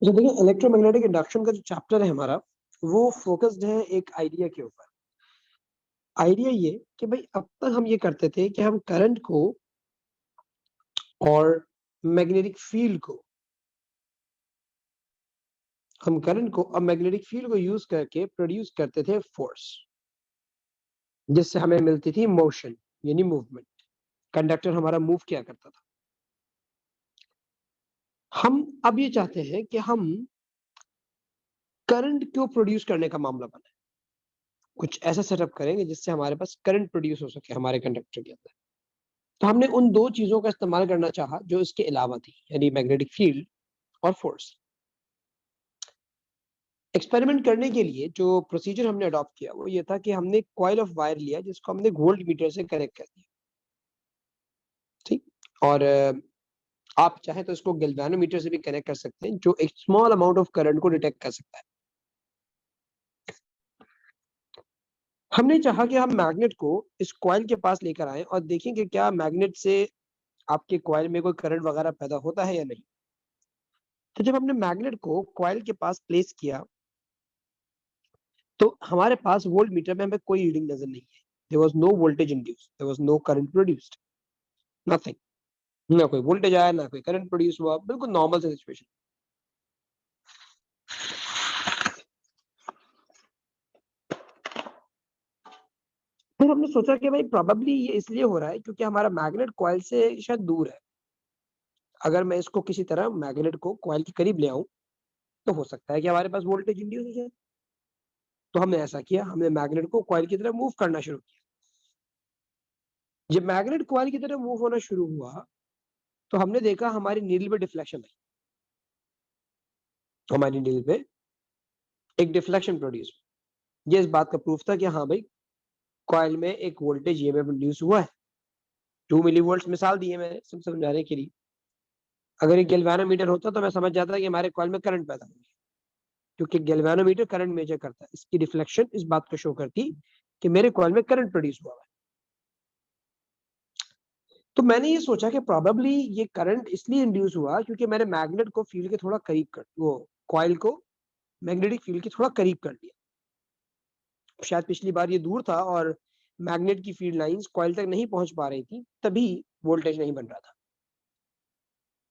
जो देखिए electromagnetic induction का जो चैप्टर है हमारा, वो फोकस्ड है एक आइडिया के ऊपर। आइडिया ये कि भाई अब तक हम ये करते थे कि हम करंट को और मैग्नेटिक फील्ड को यूज करके प्रोड्यूस करते थे फोर्स, जिससे हमें मिलती थी मोशन यानी मूवमेंट। कंडक्टर हमारा मूव किया करता था। हम अब ये चाहते हैं कि हम करंट को प्रोड्यूस करने का मामला बनाए, कुछ ऐसा सेटअप करेंगे जिससे हमारे पास करंट प्रोड्यूस हो सके हमारे कंडक्टर के अंदर। तो हमने उन दो चीजों का इस्तेमाल करना चाहा जो इसके अलावा थी, यानी मैग्नेटिक फील्ड और फोर्स। एक्सपेरिमेंट करने के लिए जो प्रोसीजर हमने अडॉप्ट किया वो ये था कि हमने कॉइल ऑफ वायर लिया जिसको हमने वोल्ट मीटर से कनेक्ट कर दिया, ठीक। और आप चाहे तो इसको गैल्वेनोमीटर से भी कनेक्ट कर सकते हैं, जो एक स्मॉल अमाउंट ऑफ करंट को डिटेक्ट कर सकता है। हमने चाहा कि हम मैग्नेट को इस कॉइल के पास लेकर आए और देखें कि क्या मैग्नेट से आपके कॉइल में कोई करंट वगैरह पैदा होता है या नहीं। तो जब हमने मैग्नेट को कॉइल के पास प्लेस किया तो हमारे पास वोल्ट मीटर में हमें कोई रीडिंग नजर नहीं है। There was no voltage induced, there was no current produced, nothing. ना कोई वोल्टेज आया, ना कोई करंट प्रोड्यूस हुआ, बिल्कुल नॉर्मल सी सिचुएशन। फिर हमने सोचा कि भाई प्रोबेबली ये इसलिए हो रहा है क्योंकि हमारा मैग्नेट कॉइल से शायद दूर है। अगर मैं इसको किसी तरह मैग्नेट को कॉइल के करीब ले आऊं तो हो सकता है कि हमारे पास वोल्टेज इंड्यूस हो जाए। तो हमने ऐसा किया, हमने मैग्नेट को कॉइल की तरफ मूव करना शुरू किया। जब मैग्नेट कॉइल की तरफ मूव होना शुरू हुआ तो हमने देखा हमारी नीडल पे डिफ्लेक्शन आई। हमारी नीडल पे एक डिफ्लेक्शन प्रोड्यूस हुआ। ये इस बात का प्रूफ था कि हाँ भाई कॉइल में एक वोल्टेज ईएमएफ इंड्यूस हुआ है। 2 मिली वोल्ट मिसाल दी है मैंने सिर्फ समझाने के लिए। अगर ये गैल्वेनोमीटर होता तो मैं समझ जाता कि हमारे कॉइल में करंट पैदा हो गया, क्योंकि गैल्वेनोमीटर करंट मेजर करता है। इसकी रिफ्लेक्शन इस बात को शो करती कि मेरे कॉइल में करंट प्रोड्यूस हुआ है। तो मैंने ये सोचा कि प्रोबेबली ये करंट इसलिए इंड्यूस हुआ क्योंकि मैंने मैग्नेट को फील्ड के थोड़ा करीब कर, वो कॉइल को मैग्नेटिक फील्ड के थोड़ा करीब कर दिया। शायद पिछली बार ये दूर था और मैग्नेट की फील्ड लाइंस कॉइल तक नहीं पहुंच पा रही थी, तभी वोल्टेज नहीं बन रहा था।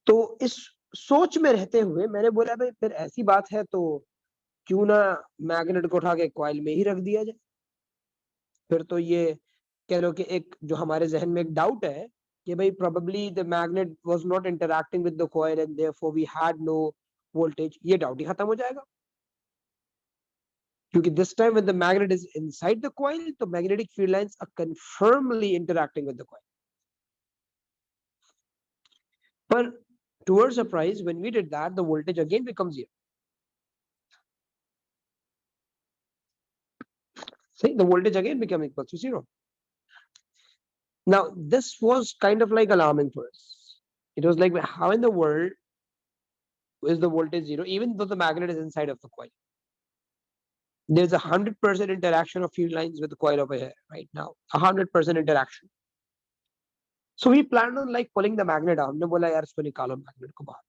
तो इस सोच में रहते हुए मैंने बोला भाई फिर ऐसी बात है तो क्यों ना मैग्नेट को उठा के कॉइल में ही रख दिया जाए। फिर तो ये कह लो कि एक जो हमारे जहन में एक डाउट है कि भाई probably the magnet was not interacting with the coil and therefore we had no voltage, ये डाउट ही खत्म हो जाएगा। क्योंकि this time when the magnet is inside the coil तो magnetic field lines are conformally interacting with the coil. पर to our surprise when we did that the voltage again becomes zero. See, the voltage again became equal to zero. Now this was kind of like alarming for us. It was like, how in the world is the voltage zero even though the magnet is inside of the coil? There's 100% interaction of field lines with the coil over here right now, 100% interaction. So we planned on like pulling the magnet out. हमने बोला यार इसको निकालो magnet को बाहर.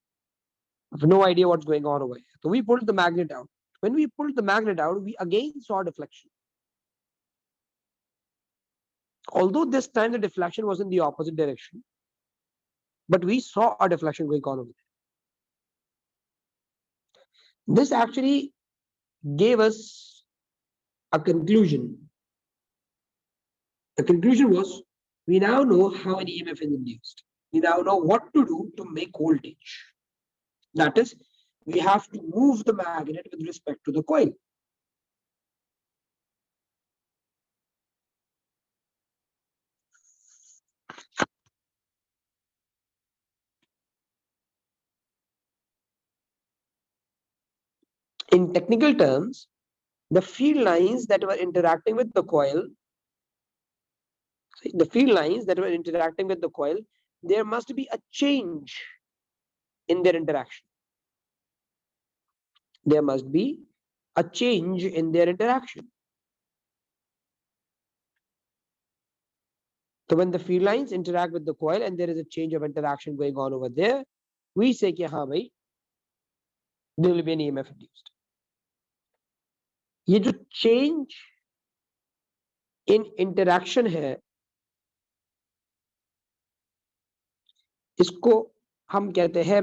I have no idea what's going on over here. So we pulled the magnet out. When we pulled the magnet out, we again saw deflection. Although this time the deflection was in the opposite direction, but we saw a deflection going on over there. This actually gave us a conclusion. The conclusion was, we now know how an EMF is induced. We now know what to do to make voltage. That is, we have to move the magnet with respect to the coil. In technical terms, the field lines that were interacting with the coil, there must be a change in their interaction. There must be a change in their interaction. So when the field lines interact with the coil and there is a change of interaction going on over there, we say कि हाँ भाई, there will be an EMF induced. ये जो change in interaction है, इसको हम कहते हैं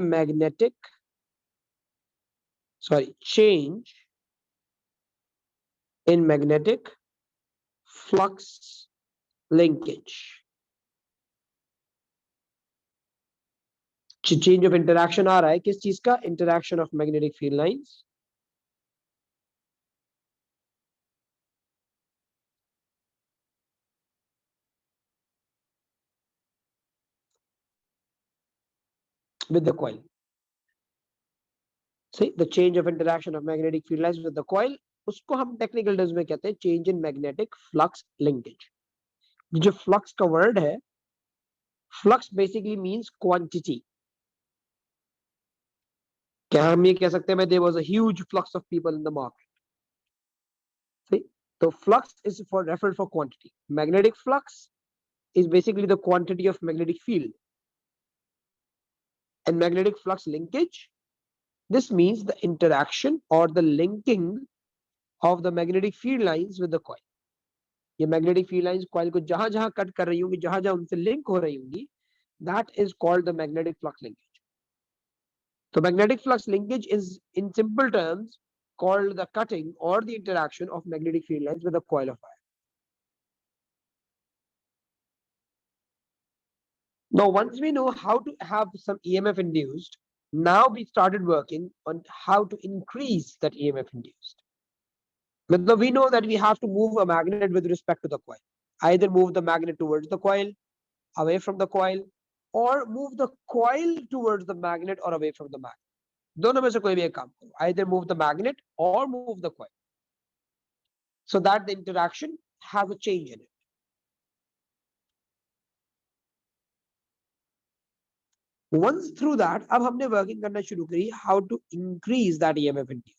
change in magnetic flux linkage. Change of interaction आ रहा है किस चीज का? Interaction of magnetic field lines with the coil. See, the change of interaction of magnetic field lines with the coil, उसको हम टेक्निकल टर्म्स में कहते हैं change in magnetic flux linkage. जो फ्लक्स का वर्ड है, फ्लक्स बेसिकली मींस क्वांटिटी. क्या हम ये कह सकते हैं there was a huge flux of people in the market? See, so flux is for referred for quantity. Magnetic flux is basically the quantity of magnetic field. And magnetic flux linkage, this means the interaction or the linking of the magnetic field lines with the coil. ये magnetic field lines coil को जहां जहां cut कर रही होंगी, जहां जहां उनसे लिंक हो रही होंगी, that is called the magnetic flux linkage. So magnetic flux linkage is in simple terms called the cutting or the interaction of magnetic field lines with a coil of wire. Now, once we know how to have some EMF induced, now we started working on how to increase that EMF induced. But we know that we have to move a magnet with respect to the coil. Either move the magnet towards the coil, away from the coil, or move the coil towards the magnet or away from the magnet. दोनों में से कोई भी एक काम करो. Either move the magnet or move the coil, so that the interaction has a change in it. Once through that, अब हमने working करना शुरू करी how to increase that EMF induced.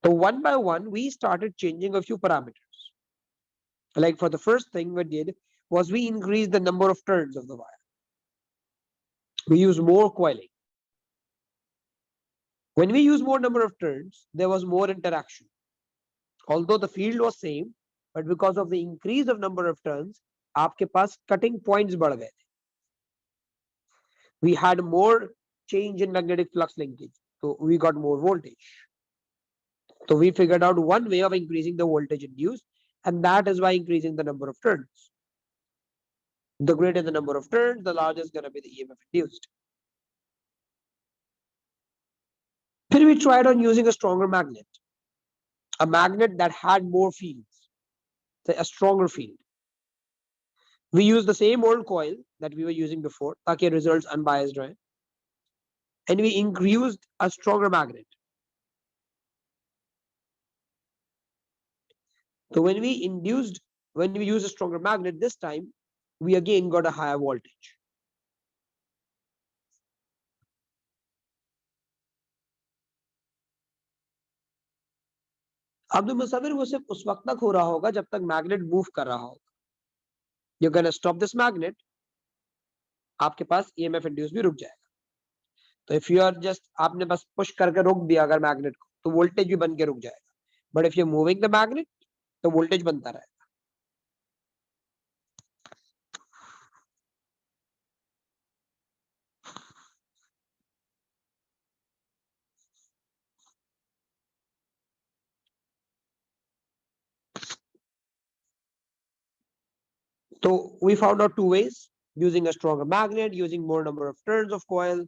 So one by one, we started changing a few parameters. Like for the first thing we did was we increased the number of turns of the wire. We used more coiling. When we use more number of turns, there was more interaction. Although the field was same, but because of the increase of number of turns, आपके पास cutting points बढ़ गए थे. We had more change in magnetic flux linkage, so we got more voltage. So we figured out one way of increasing the voltage induced, and that is by increasing the number of turns. The greater the number of turns, the larger is going to be the EMF induced. Then we tried on using a stronger magnet, a magnet that had more fields, say a stronger field. We used the same old coil that we were using before, ताकि results unbiased रहे, and we increased a stronger magnet. So when we used a stronger magnet this time, we again got a higher voltage. अब तो मुसविर वो सिर्फ उस वक्त तक हो रहा होगा जब तक मैग्नेट मूव कर रहा होगा. You're gonna stop this magnet, आपके पास EMF induced भी रुक जाएगा. तो if you are just आपने बस पुश करके रोक दिया अगर मैग्नेट को, तो वोल्टेज भी बन के रुक जाएगा. But if you're moving the magnet, तो वोल्टेज बनता रहेगा. So we found out two ways: using a stronger magnet, using more number of turns of coil.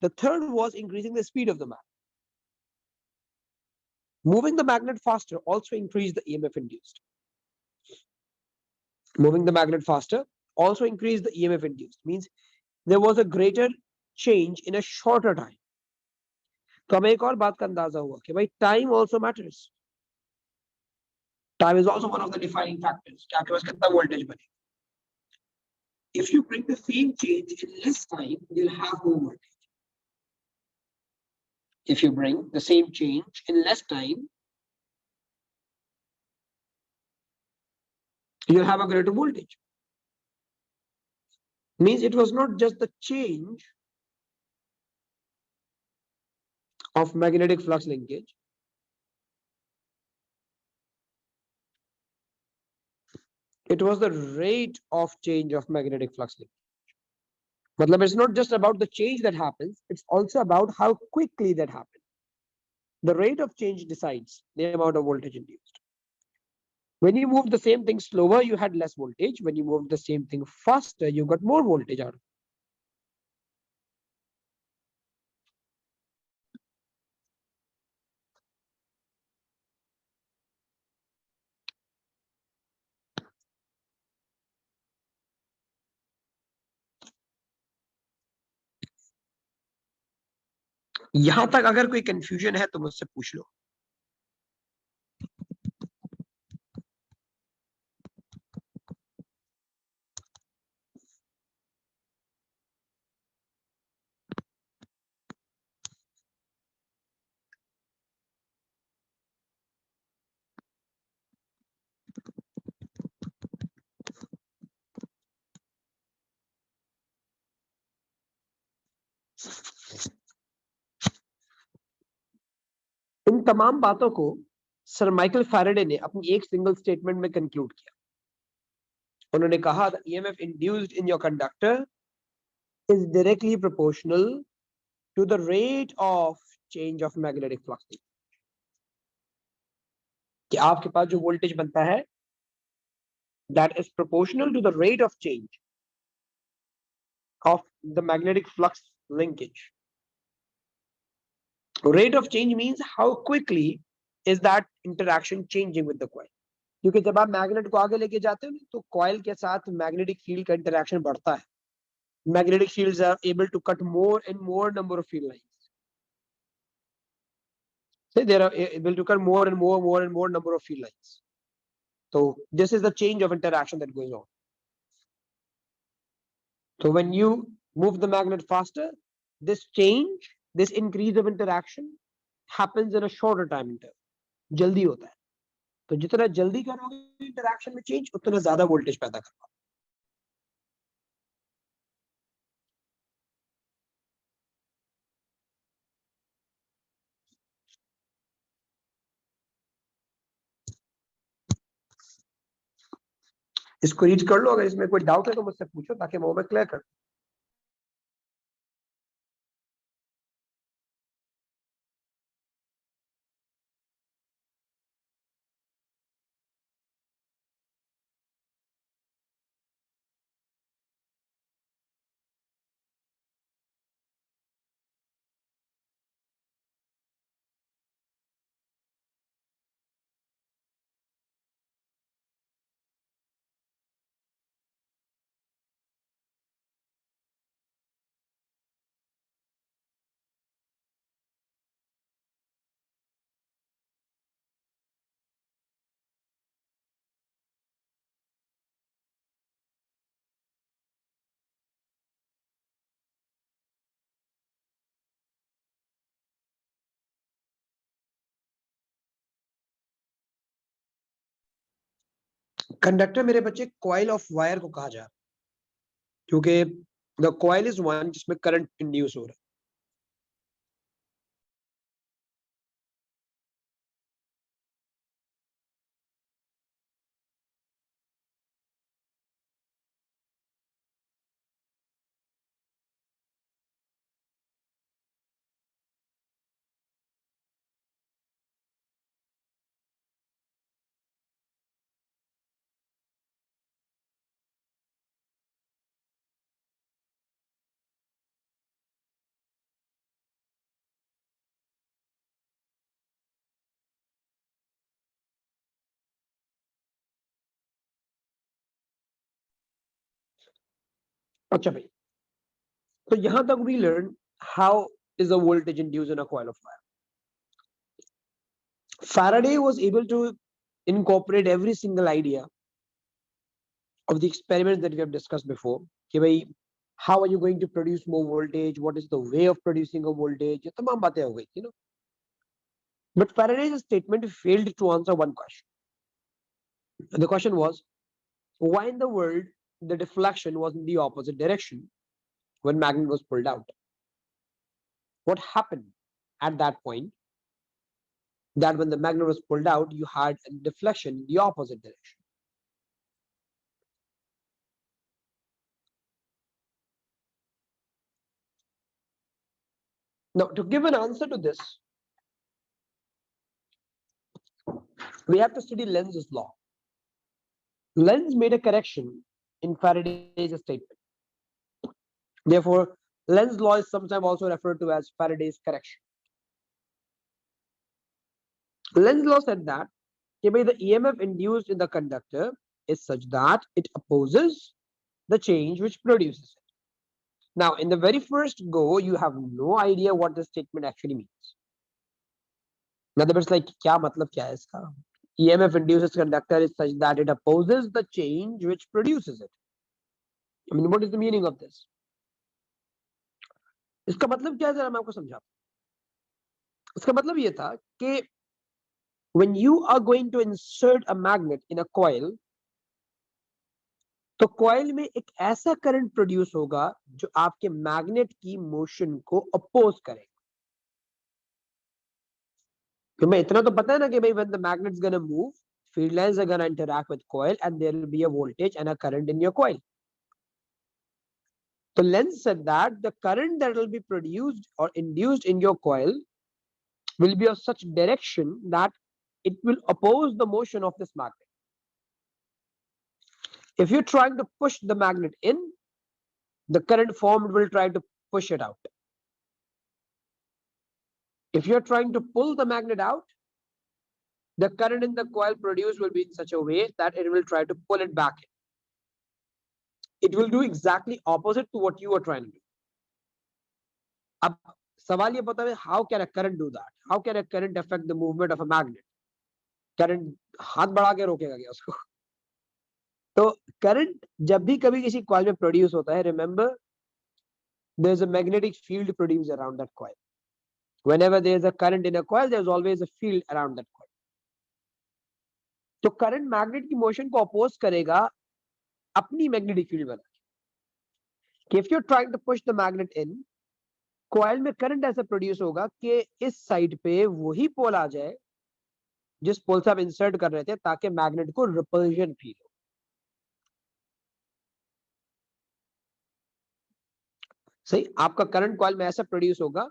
The third was increasing the speed of the magnet. Moving the magnet faster also increased the EMF induced. Moving the magnet faster also increased the EMF induced. Means there was a greater change in a shorter time. तो हमें एक और बात का अंदाजा हुआ कि भाई time also matters. Time is also one of the defining factors. कि आपके पास कितना voltage बने. If you bring the same change in less time, you'll have more voltage. If you bring the same change in less time, you'll have a greater voltage. Means it was not just the change of magnetic flux linkage, it was the rate of change of magnetic flux linkage. Matlab, it's not just about the change that happens, it's also about how quickly that happens. The rate of change decides the amount of voltage induced. When you move the same thing slower, you had less voltage. When you move the same thing faster, you got more voltage out of it. यहां तक अगर कोई confusion है तो मुझसे पूछ लो. इन तमाम बातों को सर माइकल फैराडे ने अपनी एक सिंगल स्टेटमेंट में कंक्लूड किया. उन्होंने कहा the EMF induced in your conductor is directly proportional to the rate of change of magnetic flux. कि आपके पास जो वोल्टेज बनता है that is proportional to the rate of change of the magnetic flux linkage. Rate of change means how quickly is that interaction changing with the coil. क्योंकि जब आप magnet को आगे लेके जाते हो तो कॉइल के साथ मैग्नेटिक फील्ड का इंटरेक्शन बढ़ता है. Magnetic fields are able to cut more and more number of field lines. So they are able to cut more and more number of field lines. So this is the change of interaction that goes on. So when you move the magnet faster, this change, this increase of interaction happens in a shorter time interval. जल्दी होता है. तो जितना जल्दी करोगे interaction में change उतना ज्यादा वोल्टेज पैदा करोगे. इसको रीड कर लो. अगर इसमें कोई डाउट है तो मुझसे पूछो ताकि मैं वो क्लियर कर. कंडक्टर मेरे बच्चे कॉइल ऑफ वायर को कहा जा रहा है क्योंकि द कॉइल इज वन जिसमें करंट इंड्यूस हो रहा है. अच्छा भाई, तो यहां तक we learn how is the voltage induced in a coil of wire. Faraday was able to incorporate every single idea of the experiments that we have discussed before. कि भाई, how are you going to produce more voltage? What is the way of producing a voltage? ये तमाम बातें हो गई, you know. But Faraday's statement failed to answer one question. And the question was, why in the world the deflection was in the opposite direction when magnet was pulled out? What happened at that point that when the magnet was pulled out, you had a deflection in the opposite direction? Now, to give an answer to this, we have to study Lenz's law. Lenz made a correction in Faraday's statement. Therefore, Lenz's law is sometimes also referred to as Faraday's correction. Lenz's law said that the EMF induced in the conductor is such that it opposes the change which produces it. Now, in the very first go, you have no idea what the statement actually means. In other words, like, क्या मतलब क्या है इसका? EMF induces conductor is such that it opposes the change which produces it. I mean, what is the meaning of this? इसका मतलब क्या है, जरा मैं आपको समझाता हूं. इसका मतलब ये था कि when you are going to insert a magnet in a coil, तो कॉइल में एक ऐसा करंट प्रोड्यूस होगा जो आपके मैग्नेट की मोशन को अपोज करेगा. तुम्हें इतना तो पता है ना कि भाई when the magnet's gonna move, field lines are gonna interact with coil and there will be a voltage and a current in your coil. So Lenz said that the current that will be produced or induced in your coil will be of such direction that it will oppose the motion of this magnet. If you're trying to push the magnet in, the current formed will try to push it out. If you're trying to pull the magnet out, the current in the coil produced will be in such a way that it will try to pull it back in. It will do exactly opposite to what you are trying to do. अब सवाल ये बताओ, how can a current do that? How can a current affect the movement of a magnet? Current हाथ बढ़ा के रोकेगा क्या उसको? तो करंट जब भी कभी किसी कॉइल में प्रोड्यूस होता है, remember there is a magnetic field produced around that coil. Whenever there is a current in a coil, there is always a field around that coil. तो करंट मैग्नेट की motion को oppose करेगा अपनी magnetic field बना के. If you're trying to push the magnet in, coil में current ऐसा produce होगा कि इस साइड पे वही पोल आ जाए जिस पोल से आप इंसर्ट कर रहे थे, ताकि मैग्नेट को रिपल्जन फील हो. सही, आपका करंट कॉइल में ऐसा प्रोड्यूस होगा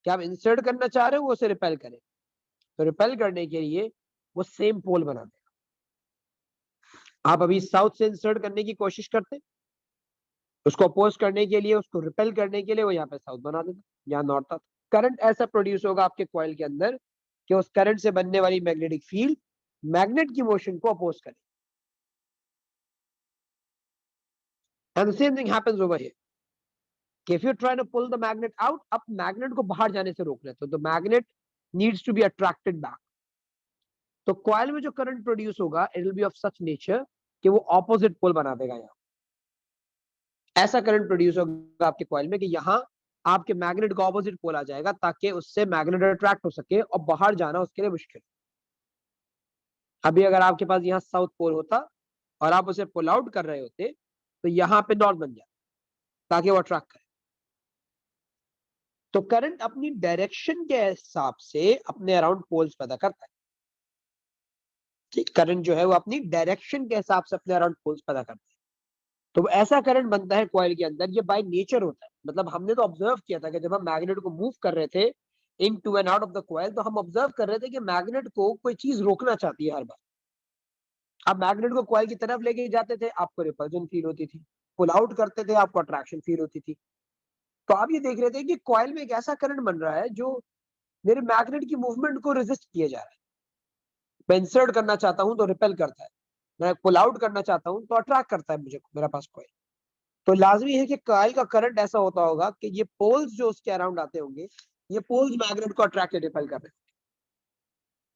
कि आप इंसर्ट करना चाह रहे हो, वो उसे रिपेल करे. तो रिपेल करने के लिए वो सेम पोल बना देगा. आप अभी साउथ से इंसर्ट करने की कोशिश करते, उसको अपोज करने के लिए, उसको रिपेल करने के लिए वो यहाँ पे साउथ बना देता, यहाँ नॉर्थ आता. करंट ऐसा प्रोड्यूस होगा आपके कॉइल के अंदर कि उस करंट से बनने वाली मैग्नेटिक फील्ड मैग्नेट की मोशन को अपोज करे. And the same thing happens over here. If you're trying to pull the magnet out, अब मैग्नेट को बाहर जाने से रोक रहे, तो magnet needs to be attracted back. तो कॉइल में जो करंट प्रोड्यूस होगा, it will be of such nature कि वो ऑपोजिट पोल बना देगा. यहाँ ऐसा करंट प्रोड्यूस होगा आपके कॉइल में कि यहाँ आपके मैग्नेट का ऑपोजिट पोल आ जाएगा, ताकि उससे मैग्नेट अट्रैक्ट हो सके और बाहर जाना उसके लिए मुश्किल. अभी अगर आपके पास यहाँ साउथ पोल होता और आप उसे पुल आउट कर रहे होते, तो यहाँ पे नॉर्थ बन जाता ताकि वो अट्रैक्ट करे. तो करंट अपनी डायरेक्शन के हिसाब से अपने अराउंड पोल्स पैदा करता है. करंट जो है वो अपनी डायरेक्शन के हिसाब से अपने अराउंड पोल्स पैदा करता है. तो ऐसा करंट बनता है कॉइल के अंदर, ये बाय नेचर होता है. मतलब हमने तो ऑब्जर्व किया था कि जब हम मैग्नेट को मूव कर रहे थे into and out of the coil, तो हम ऑब्जर्व कर रहे थे कि मैग्नेट को कोई चीज रोकना चाहती है हर बार. आप मैग्नेट को कॉइल की तरफ लेके जाते थे, आपको रिपल्जन फील होती थी. पुल आउट करते थे, आपको अट्रैक्शन फील होती थी. तो आप ये देख रहे थे कि कॉइल में एक ऐसा करंट बन रहा है जो मेरे मैग्नेट की मूवमेंट को रेजिस्ट किए जा रहा है. मैं इंसर्ट करना चाहता हूं तो रिपेल करता है, मैं पुल आउट करना चाहता हूं तो अट्रैक्ट करता है मुझे, मेरा पास कॉइल. तो लाजमी है कि कॉइल का करंट ऐसा होता होगा कि ये पोल्स जो उसके अराउंड आते होंगे, ये पोल्स मैग्नेट को अट्रैक्ट रिपेल कर रहे हैं.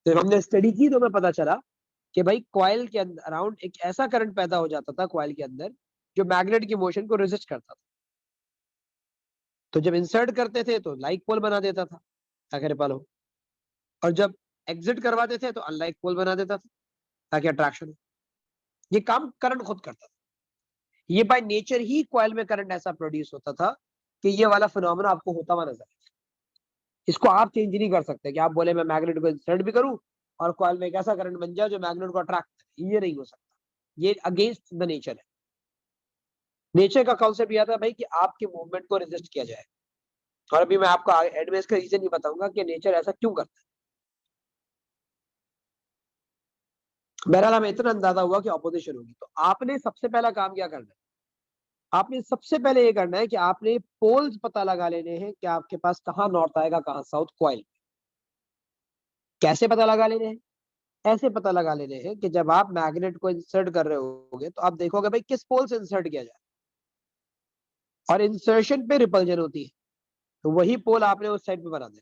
तो हमने स्टडी की तो हमें पता चला कि भाई कॉइल के अंदर अराउंड एक ऐसा करंट पैदा हो जाता था कॉइल के अंदर जो मैग्नेट की मोशन को रेजिस्ट करता था. तो जब इंसर्ट करते थे तो लाइक पोल बना देता था ताकि रिपेल हो, और जब एग्जिट करवाते थे तो अनलाइक पोल बना देता था ताकि अट्रैक्शन हो. ये काम करंट खुद करता था। ये बाय नेचर ही कॉइल में करंट ऐसा प्रोड्यूस होता था कि ये वाला फिनोमेना आपको होता हुआ नजर आए। इसको आप चेंज नहीं कर सकते कि आप बोले मैं मैग्नेट को इंसर्ट भी करूं और कॉइल में एक ऐसा करंट बन जाए जो मैग्नेट को अट्रैक्ट करे, ये नहीं हो सकता। ये अगेंस्ट द नेचर है। नेचर का कॉन्सेप्ट यह था भाई कि आपके मूवमेंट को रेजिस्ट किया जाए। और अभी मैं आपको एंड में इसका रीजन ही बताऊंगा कि नेचर ऐसा क्यों करता है। बहरहाल हमें इतना अंदाजा हुआ कि ऑपोजिशन होगी, तो आपने सबसे पहला काम क्या करना है, आपने सबसे पहले ये करना है कि आपने पोल्स पता लगा लेने हैं कि आपके पास कहाँ नॉर्थ आएगा कहाँ साउथ कॉइल। कैसे पता लगा लेने हैं? ऐसे पता लगा लेने हैं कि जब आप मैग्नेट को इंसर्ट कर रहे होगे तो आप देखोगे भाई किस पोल से इंसर्ट किया जाए, और इंसर्शन पे रिपल्जन होती है, तो वही पोल आपने उस साइड पे बना देना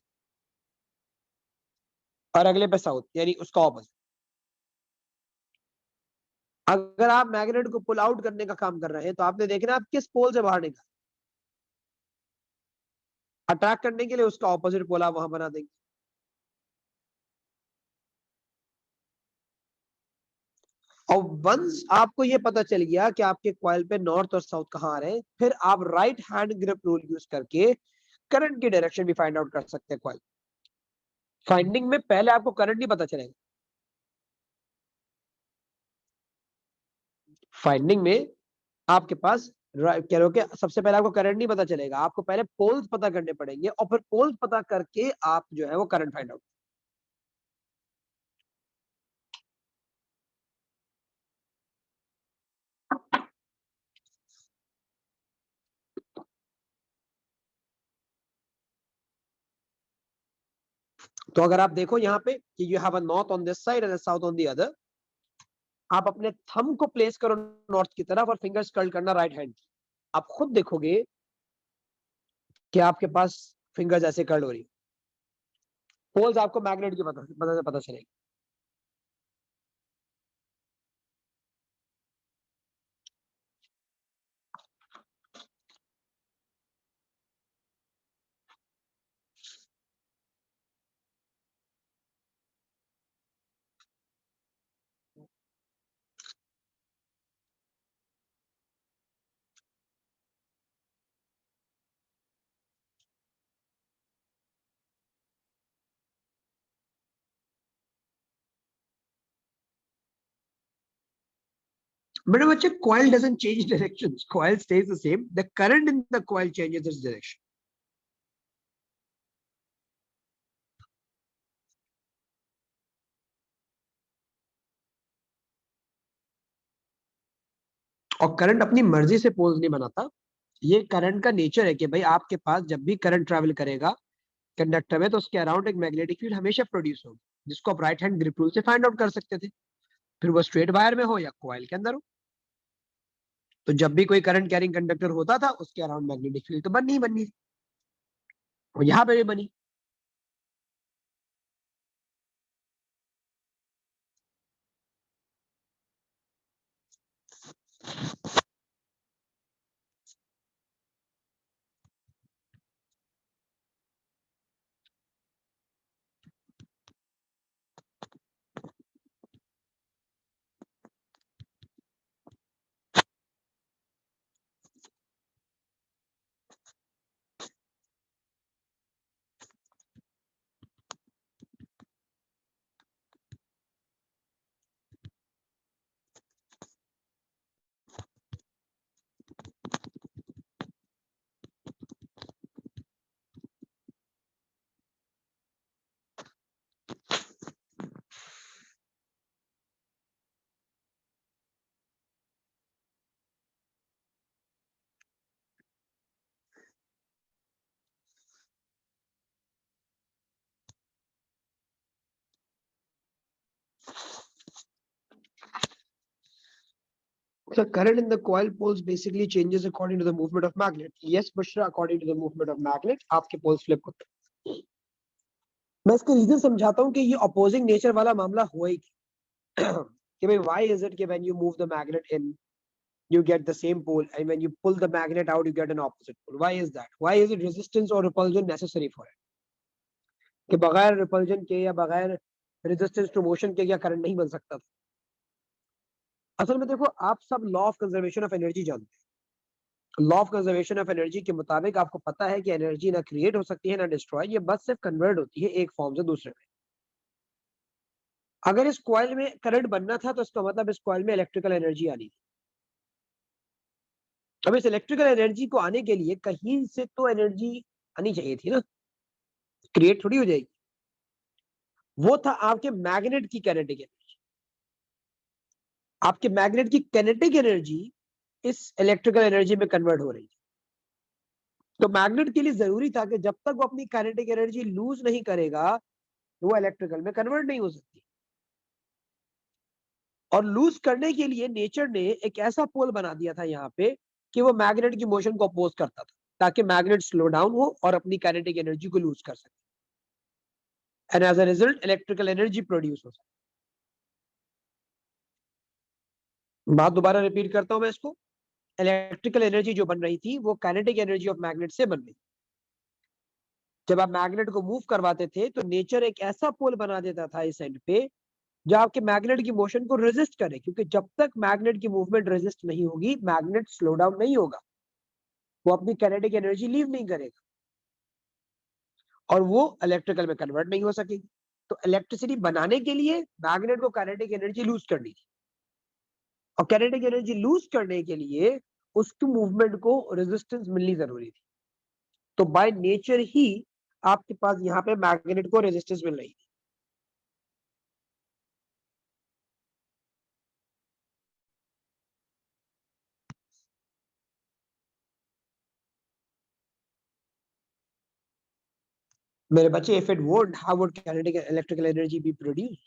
और अगले पे साउथ, यानी उसका ऑपोजिट। अगर आप मैग्नेट को पुल आउट करने का काम कर रहे हैं तो आपने देखना आप किस पोल से बाहर निकल, अट्रैक्ट करने के लिए उसका ऑपोजिट पोल आप वहां बना देंगे। और वंस आपको ये पता चल गया कि आपके कॉइल पे नॉर्थ और साउथ कहाँ आ रहे हैं, फिर आप right hand grip rule use करके करंट की डायरेक्शन भी फाइंड आउट कर सकते हैं। कॉइल फाइंडिंग में पहले आपको करंट नहीं पता चलेगा, फाइंडिंग में आपके पास कह रहे हो कि सबसे पहले आपको करंट नहीं पता चलेगा, आपको पहले पोल्स पता करने पड़ेंगे और फिर पोल्स पता करके आप जो है वो करंट फाइंड आउट। तो अगर आप देखो यहाँ पे कि you have a north on this side and south on the other, आप अपने थंब को प्लेस करो नॉर्थ की तरफ और फिंगर्स कर्ल करना राइट हैंड की। आप खुद देखोगे कि आपके पास फिंगर्स ऐसे कर्ल हो रही, पोल्स आपको मैग्नेट की पता चलेगी। मेरे बच्चे, coil doesn't change directions, coil stays the same, the current in the coil changes its direction. और करंट अपनी मर्जी से पोल्स नहीं बनाता, ये करंट का नेचर है कि भाई आपके पास जब भी करंट ट्रैवल करेगा कंडक्टर में तो उसके अराउंड एक मैग्नेटिक फील्ड हमेशा प्रोड्यूस होगी, जिसको आप राइट हैंड ग्रिप रूल से फाइंड आउट कर सकते थे, फिर वो स्ट्रेट वायर में हो या कॉइल के अंदर हो। तो जब भी कोई करंट कैरिंग कंडक्टर होता था उसके अराउंड मैग्नेटिक फील्ड तो बननी ही बननी थी, और यहाँ पे भी बनी। The current in the coil poles basically changes according to the movement of magnet. Yes, Bushra, according to the movement of magnet, आपके poles flip होते हैं। मैं इसका रीजन समझाता हूँ कि ये अपोजिंग नेचर वाला मामला हुआ ही कि भाई why is it कि when you move the magnet in you get the same pole and when you pull the magnet out you get an opposite pole? Why is that? Why is it resistance or repulsion necessary for it? कि बगैर repulsion के या बगैर resistance to motion के क्या current नहीं बन सकता था? असल में देखो, आप सब law of conservation of energy जानते हैं। Law of conservation of energy के मुताबिक आपको पता है कि एनर्जी ना क्रिएट हो सकती है ना डिस्ट्रॉय, ये बस सिर्फ कन्वर्ट होती है एक फॉर्म से दूसरे में। अगर इस कॉइल में करंट बनना था तो इसका मतलब इस कॉइल में इलेक्ट्रिकल एनर्जी आनी थी। अब इस इलेक्ट्रिकल एनर्जी को आने के लिए कहीं से तो एनर्जी आनी चाहिए थी ना, क्रिएट थोड़ी हो जाएगी। वो था आपके मैग्नेट की कैनेटिक एनर्जी। आपके मैग्नेट की कैनेटिक एनर्जी इस इलेक्ट्रिकल एनर्जी में कन्वर्ट हो रही है। तो मैग्नेट के लिए जरूरी था कि जब तक वो अपनी काइनेटिक एनर्जी लूज नहीं करेगा तो वो इलेक्ट्रिकल में कन्वर्ट नहीं हो सकती। और लूज करने के लिए नेचर ने एक ऐसा पोल बना दिया था यहाँ पे कि वो मैग्नेट की मोशन को अपोज करता था, ताकि मैग्नेट स्लो डाउन हो और अपनी काइनेटिक एनर्जी को लूज कर सके, and as a result electrical energy produce हो सके। बात दोबारा रिपीट करता हूं मैं इसको। इलेक्ट्रिकल एनर्जी जो बन रही थी वो काइनेटिक एनर्जी ऑफ मैग्नेट से बन रही। जब आप मैग्नेट को मूव करवाते थे तो नेचर एक ऐसा पोल बना देता था इस एंड पे जो आपके मैग्नेट की मोशन को रेजिस्ट करे, क्योंकि जब तक मैग्नेट की मूवमेंट रेजिस्ट नहीं होगी मैग्नेट स्लो डाउन नहीं होगा, वो अपनी काइनेटिक एनर्जी लीव नहीं करेगा और वो इलेक्ट्रिकल में कन्वर्ट नहीं हो सकेगी। तो इलेक्ट्रिसिटी बनाने के लिए मैग्नेट को काइनेटिक एनर्जी लूज करनी थी, और काइनेटिक एनर्जी लूज करने के लिए उसकी मूवमेंट को रेजिस्टेंस मिलनी जरूरी थी। तो बाय नेचर ही आपके पास यहाँ पे मैग्नेट को रेजिस्टेंस मिल रही थी। मेरे बच्चे, if it won't, how would kinetic electrical energy be produced?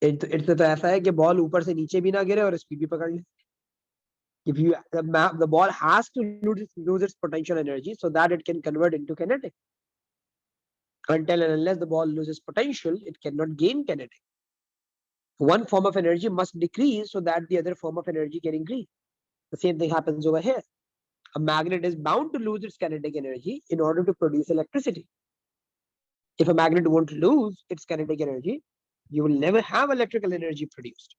It's तो ऐसा है कि बॉल ऊपर से नीचे भी ना गिरे और स्पीड भी पकड़ ले। If you the ball has to lose its potential energy so that it can convert into kinetic. Until and unless the ball loses potential, it cannot gain kinetic. One form of energy must decrease so that the other form of energy can increase. The same thing happens over here. A magnet is bound to lose its kinetic energy in order to produce electricity. If a magnet won't lose its kinetic energy, you will never have electrical energy produced.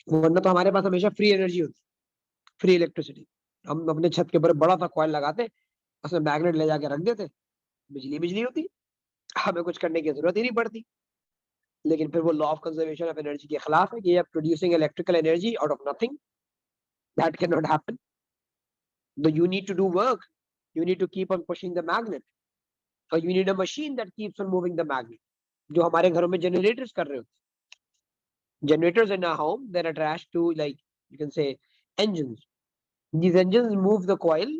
वरना तो हमारे पास हमेशा free energy होती, free electricity. हम अपने छत के ऊपर बड़ा सा कॉइल लगाते, उसमें मैग्नेट ले जाके रख देते, बिजली बिजली होती, हमें कुछ करने की जरूरत ही नहीं पड़ती। लेकिन फिर वो law of conservation of energy के खिलाफ है कि producing electrical energy out of nothing, that can not happen. So you need to do work, you need to keep on pushing the magnet, or you need a machine that keeps on moving the magnet, जो हमारे घरों में generators कर रहे होते हैं। Generators in our home, they're attached to, like, you can say, engines. These engines move the coil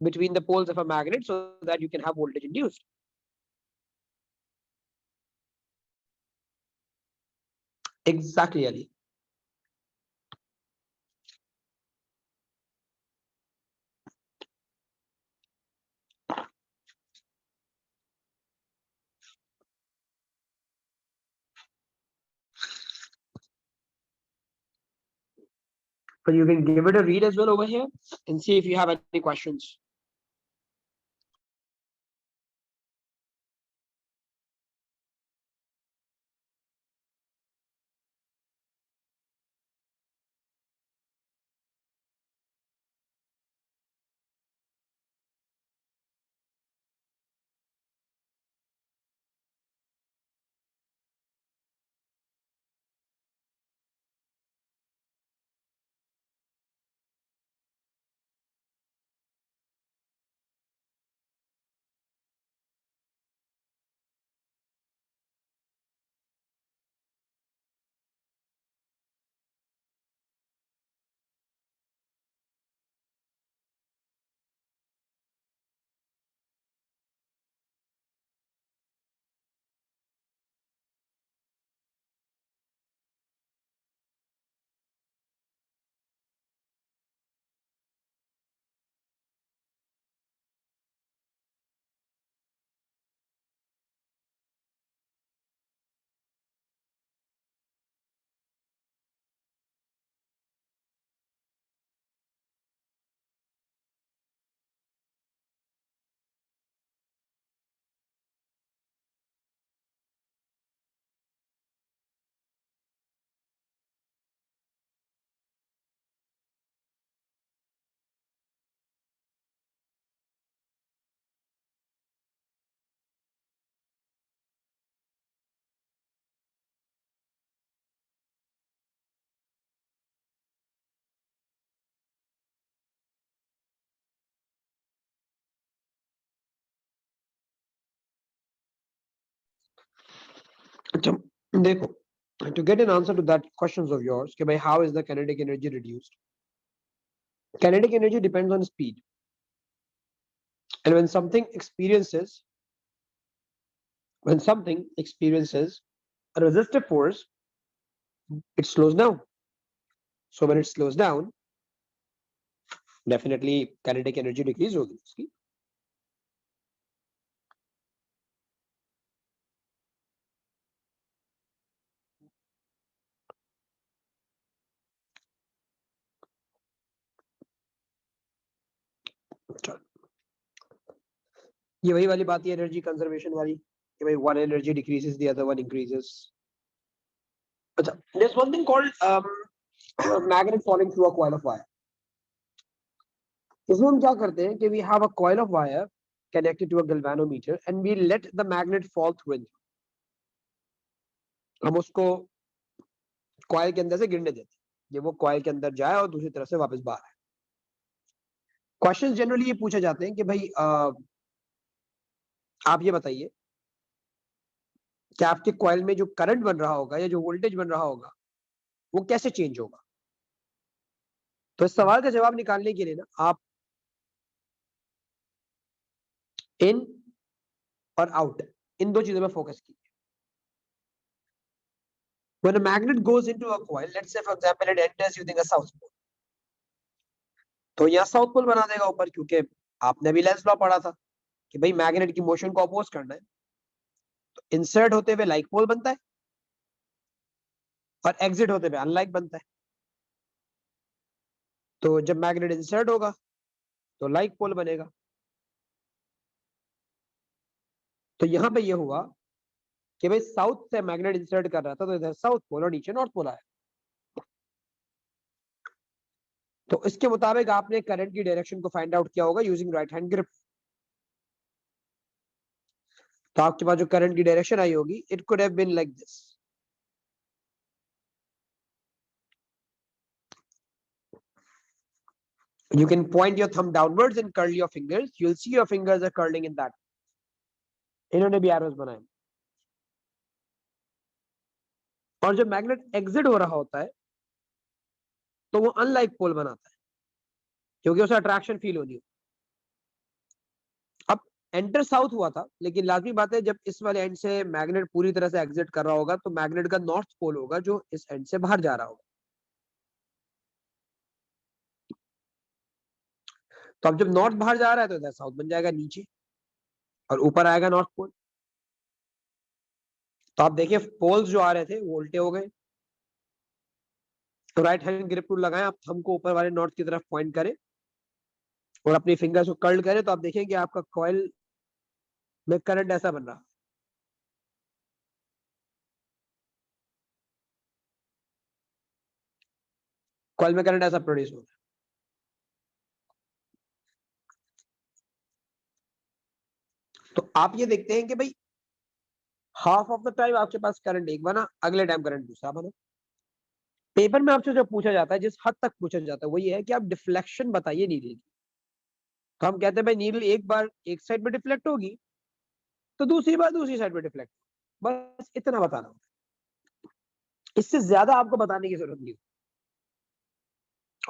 between the poles of a magnet so that you can have voltage induced. Exactly, Ali. But you can give it a read as well over here and see if you have any questions. अच्छा देखो, to get an answer to that questions of yours कि भाई how is the kinetic energy reduced? Kinetic energy depends on speed, and when something experiences a resistive force, it slows down. So when it slows down, definitely kinetic energy decrease होगी उसकी. ये वही वाली बात है energy conservation वाली कि भाई one energy decreases, the other one increases. अच्छा, there's one thing called magnet falling through a coil of wire. इसमें हम क्या करते हैं कि we have a coil of wire connected to a galvanometer and we let the magnet fall through it. हम उसको coil के अंदर से गिरने देते हैं कि वो कॉइल के अंदर जाए और दूसरी तरफ से वापस बाहर आए. क्वेश्चंस जनरली ये पूछे जाते हैं कि भाई आप ये बताइए कि आपके कॉइल में जो करंट बन रहा होगा या जो वोल्टेज बन रहा होगा वो कैसे चेंज होगा. तो इस सवाल का जवाब निकालने के लिए ना आप इन और आउट इन दो चीजों में फोकस कीजिए. When a magnet goes into a coil, let's say for example it enters using a south pole, तो यहाँ साउथ पोल बना देगा ऊपर, क्योंकि आपने भी लेंस लॉ पढ़ा था कि भाई मैग्नेट की मोशन को अपोज करना है. तो इंसर्ट होते हुए लाइक पोल बनता है और एग्जिट होते हुए अनलाइक बनता है. तो जब मैग्नेट इंसर्ट होगा तो लाइक पोल बनेगा. तो यहाँ पे ये हुआ कि भाई साउथ से मैग्नेट इंसर्ट कर रहा था तो इधर साउथ पोल और नीचे नॉर्थ पोल आया. तो इसके मुताबिक आपने करंट की डायरेक्शन को फाइंड आउट किया होगा यूजिंग राइट हैंड ग्रिप. तो आपके पास जो करंट की डायरेक्शन आई होगी it could have been like this. You can point your thumb downwards and curl your fingers. You'll see your fingers are curling in that. इन्होंने भी एरोस बनाए. और जब मैग्नेट एग्जिट हो रहा होता है तो वो अनलाइक पोल बनाता है क्योंकि उसे अट्रैक्शन फील होनी है. अब एंटर साउथ हुआ था, लेकिन लाजमी बात है जब इस वाले एंड से मैग्नेट पूरी तरह से एग्जिट कर रहा होगा तो मैग्नेट का नॉर्थ पोल होगा जो इस एंड से बाहर जा रहा होगा. तो अब जब नॉर्थ बाहर जा रहा है तो इधर साउथ बन जाएगा नीचे और ऊपर आएगा नॉर्थ पोल. तो आप देखिए पोल्स जो आ रहे थे वो उल्टे हो गए. तो राइट हैंड ग्रिप टूल लगाएं, आप थंब को ऊपर वाले नॉर्थ की तरफ पॉइंट करें और अपनी फिंगर्स को कर्ल करें तो आप देखेंगे आपका कॉइल में करंट ऐसा बन रहा. कॉइल में करंट ऐसा प्रोड्यूस हो रहा है. तो आप ये देखते हैं कि भाई हाफ ऑफ द टाइम आपके पास करंट एक बना, अगले टाइम करंट दूसरा बना. पेपर में आपसे जो पूछा जाता है, जिस हद तक पूछा जाता है, वो ये है कि आप डिफ्लेक्शन बताइए नीडल की. तो हम कहते हैं भाई नीडल एक बार एक साइड में डिफ्लेक्ट होगी तो दूसरी बार दूसरी साइड में डिफ्लेक्ट. बस इतना बताना होता है, इससे ज्यादा आपको बताने की जरूरत नहीं.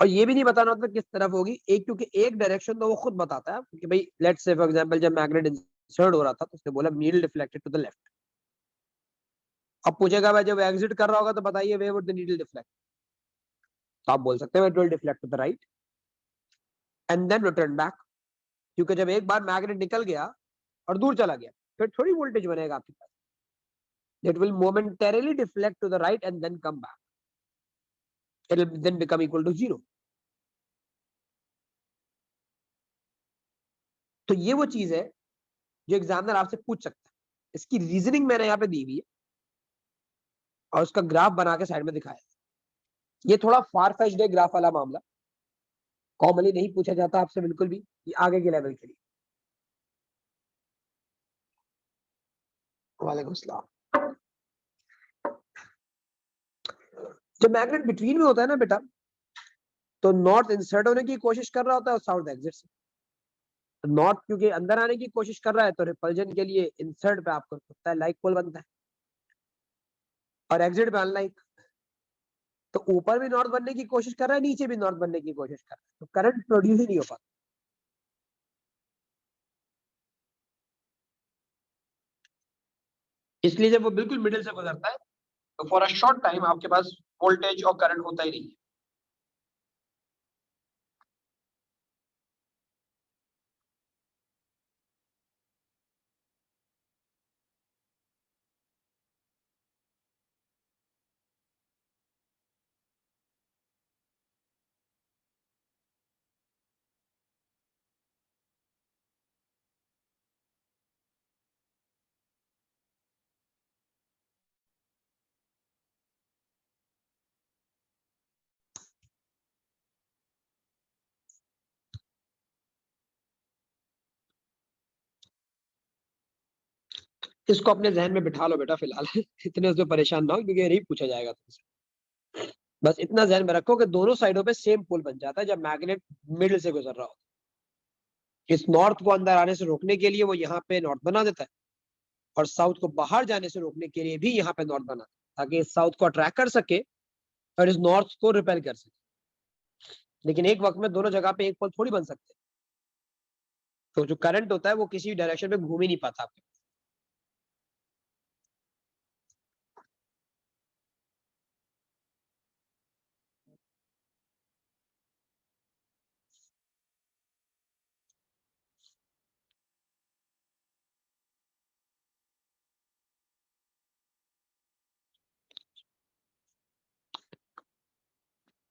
और ये भी नहीं बताना होता किस तरफ होगी एक, क्योंकि एक डायरेक्शन तो वो खुद बताता है कि भाई लेट्स से फॉर एग्जांपल जब मैग्नेट इंसर्ट हो रहा था तो उसने बोला needle deflected to the left. अब पूछेगा भाई जब एग्जिट कर रहा होगा तो बताइए way would the needle deflect. तो आप बोल सकते हैं it will deflect to the right and then return back. क्योंकि जब एक बार मैग्नेट निकल गया और दूर चला गया फिर थोड़ी वोल्टेज बनेगा आपके पास. It will momentarily deflect to the right and then come back. It will then become equal to zero. तो ये वो चीज है जो एग्जामिनर आपसे पूछ सकता है. इसकी रीजनिंग मैंने यहाँ पे दी हुई है और उसका ग्राफ बना के साइड में दिखाया. ये थोड़ा फार फेच्ड है ग्राफ वाला मामला, कॉमनली नहीं पूछा जाता आपसे बिल्कुल भी, ये आगे के लेवल के लिए. वालेकुम सलाम. जब मैग्नेट बिटवीन में होता है ना बेटा, तो नॉर्थ इंसर्ट होने की कोशिश कर रहा होता है और साउथ एग्जिट से. नॉर्थ क्योंकि अंदर आने की कोशिश कर रहा है तो रिपल्जन के लिए इंसर्ट पे आपको होता है लाइक पोल बनता है. और एग्जिट पे अनलाइक। तो ऊपर भी नॉर्थ बनने की कोशिश कर रहा है, नीचे भी नॉर्थ बनने की कोशिश कर रहा है, तो करंट प्रोड्यूस ही नहीं हो पाता। इसलिए जब वो बिल्कुल मिडिल से गुजरता है तो फॉर अ शॉर्ट टाइम आपके पास वोल्टेज और करंट होता ही नहीं है। इसको अपने जहन में बिठा लो बेटा फिलहाल इतने उसमें परेशान ना हो, क्योंकि ये नहीं पूछा जाएगा तुमसे। बस इतना जहन में रखो कि दोनों साइडों पे सेम पोल बन जाता है जब मैग्नेट मिडिल से गुजर रहा हो। इस नॉर्थ को अंदर आने से रोकने के लिए वो यहाँ पे नॉर्थ बना देता है, और साउथ को बाहर जाने से रोकने के लिए भी यहाँ पे नॉर्थ बना, ताकि इस साउथ को अट्रैक्ट कर सके और इस नॉर्थ को रिपेल कर सके। लेकिन एक वक्त में दोनों जगह पे एक पोल थोड़ी बन सकते, तो जो करंट होता है वो किसी डायरेक्शन में घूम ही नहीं पाता आपके।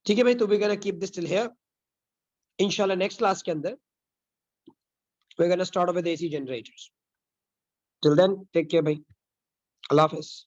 ठीक है भाई, तो we gonna keep this till here. इंशाल्लाह नेक्स्ट क्लास के अंदर we gonna start with AC generators. Till then take care भाई, अल्लाह हाफिज।